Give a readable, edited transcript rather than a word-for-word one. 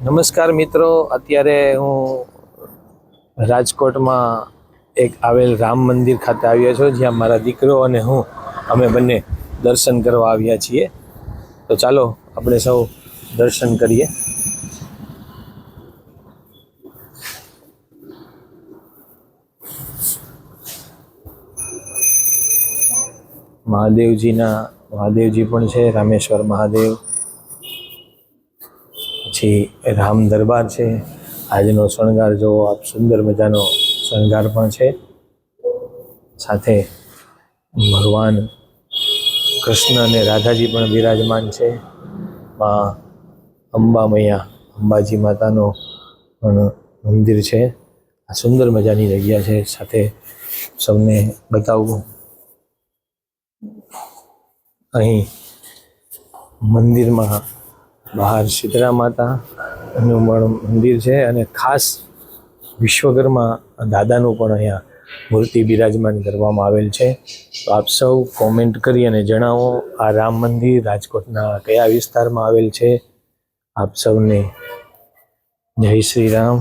નમસ્કાર મિત્રો, અત્યારે હું રાજકોટમાં એક આવેલ રામ મંદિર ખાતે આવ્યો છું, જ્યાં મારા દીકરો અને હું અમે બંને દર્શન કરવા આવ્યા છીએ. તો ચાલો આપણે સૌ દર્શન કરીએ. મહાદેવજી પણ છે, રામેશ્વર મહાદેવ, પછી રામ દરબાર છે. આજનો શણગાર જોવો આપ, સુંદર મજાનો શણગાર પણ છે. સાથે ભગવાન કૃષ્ણ અને રાધાજી પણ બિરાજમાન છે. અંબાજી માતાનો પણ મંદિર છે. આ સુંદર મજાની જગ્યા છે. સાથે સૌને બતાવું, અહીં મંદિરમાં બહાર શીતળા માતાનું પણ મંદિર છે, અને ખાસ વિશ્વકર્મા દાદાનું પણ અહીંયા મૂર્તિ બિરાજમાન કરવામાં આવેલ છે. તો આપ સૌ કોમેન્ટ કરી અને જણાવો, આ રામ મંદિર રાજકોટના કયા વિસ્તારમાં આવેલ છે. આપ સૌને જય શ્રી રામ.